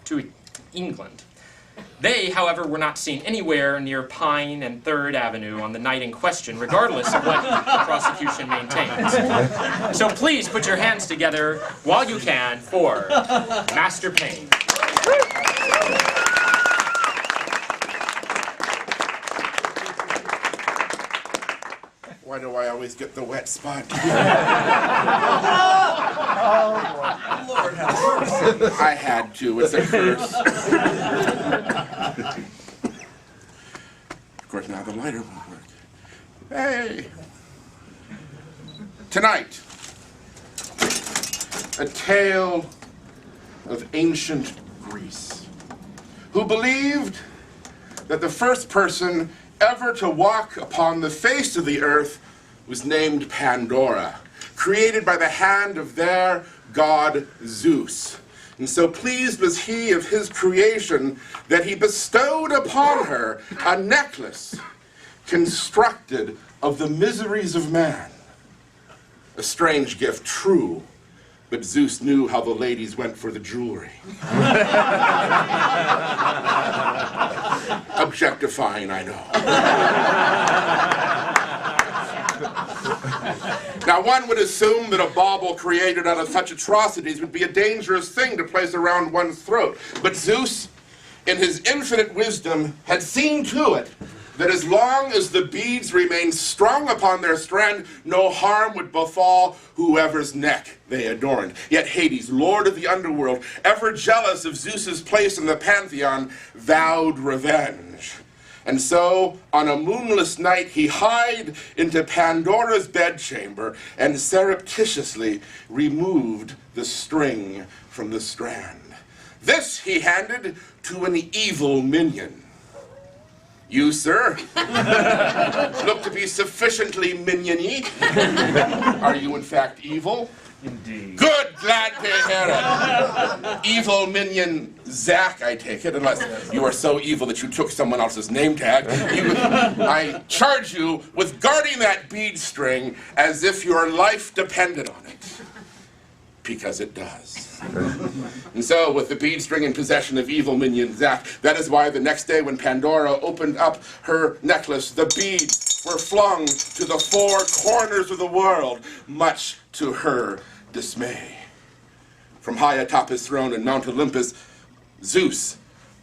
to England. They, however, were not seen anywhere near Pine and 3rd Avenue on the night in question, regardless of what the prosecution maintains. So please put your hands together while you can for Master Payne. Why do I always get the wet spot? Lord have mercy. I had to. It's a curse. Of course, now the lighter won't work. Hey! Tonight, a tale of ancient Greece, who believed that the first person ever to walk upon the face of the earth was named Pandorra, created by the hand of their god Zeus. And so pleased was he of his creation that he bestowed upon her a necklace constructed of the miseries of man. A strange gift, true, but Zeus knew how the ladies went for the jewelry. Objectifying, I know. Now, one would assume that a bauble created out of such atrocities would be a dangerous thing to place around one's throat. But Zeus, in his infinite wisdom, had seen to it that as long as the beads remained strung upon their strand, no harm would befall whoever's neck they adorned. Yet Hades, lord of the underworld, ever jealous of Zeus's place in the pantheon, vowed revenge. And so, on a moonless night, he hied into Pandorra's bedchamber and surreptitiously removed the string from the strand. This he handed to an evil minion. You, sir, look to be sufficiently minion-y. Are you, in fact, evil? Indeed. Good, glad to hear it. Evil minion Zach, I take it, unless you are so evil that you took someone else's name tag. I charge you with guarding that bead string as if your life depended on it. Because it does. And so, with the bead string in possession of evil minion Zach, that is why the next day when Pandorra opened up her necklace, the beads were flung to the 4 corners of the world, much to her dismay. From high atop his throne in Mount Olympus, Zeus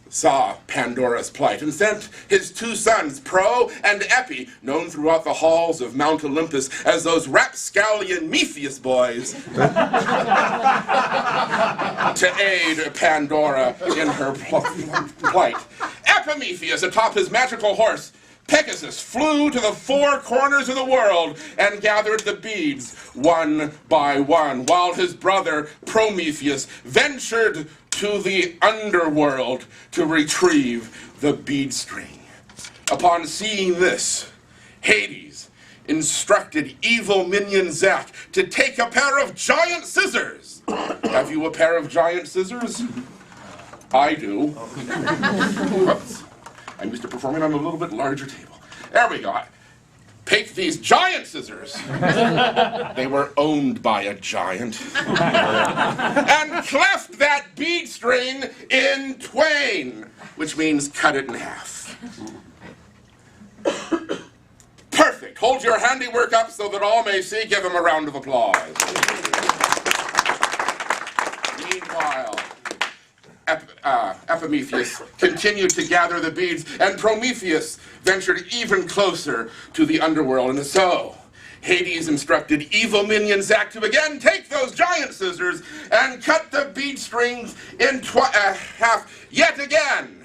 saw Pandorra's plight and sent his 2 sons, Pro and Epi, known throughout the halls of Mount Olympus as those rapscallion Metheus boys, to aid Pandorra in her plight. Epimetheus, atop his magical horse, Pegasus, flew to the 4 corners of the world and gathered the beads one by one, while his brother Prometheus ventured to the underworld to retrieve the bead string. Upon seeing this, Hades instructed evil minion Zach to take a pair of giant scissors. Have you a pair of giant scissors? I do. Whoops. I'm used to performing on a little bit larger table. There we go. Take these giant scissors. They were owned by a giant. And cleft that bead string in twain, which means cut it in half. Perfect. Hold your handiwork up so that all may see. Give him a round of applause. Meanwhile, Epimetheus continued to gather the beads, and Prometheus ventured even closer to the underworld. And so, Hades instructed evil minion Zach to again take those giant scissors and cut the bead strings in half yet again.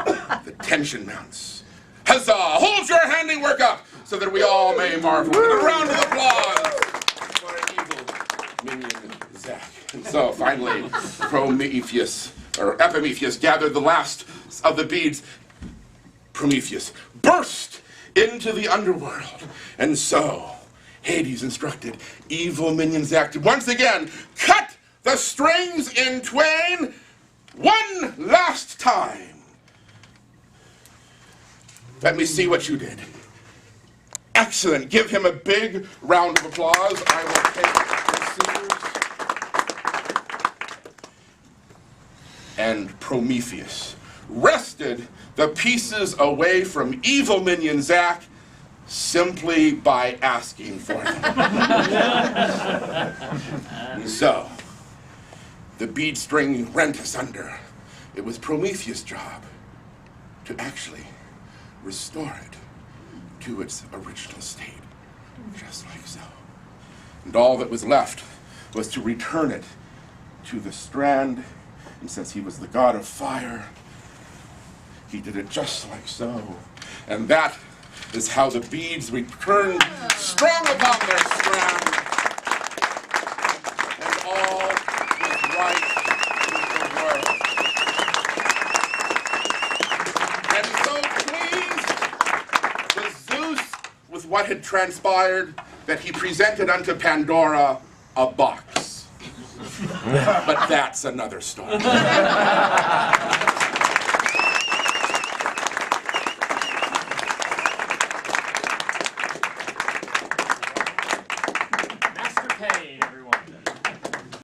The tension mounts. Huzzah! Hold your handiwork up so that we all may marvel. With a round of applause for evil minion Zach. And so, finally, Epimetheus gathered the last of the beads. Prometheus burst into the underworld. And so, Hades instructed evil minion Zach to once again cut the strings in twain one last time. Let me see what you did. Excellent. Give him a big round of applause. I will take the scissors. and Prometheus wrested the pieces away from evil minion Zack simply by asking for them. So, the bead string rent asunder. It was Prometheus' job to actually restore it to its original state, just like so. And all that was left was to return it to the strand, and since he was the god of fire, he did it just like so. And that is how the beads returned strong upon their strand, and all was right with the world. And so pleased was Zeus with what had transpired that he presented unto Pandorra a box. But that's another story. Master Payne.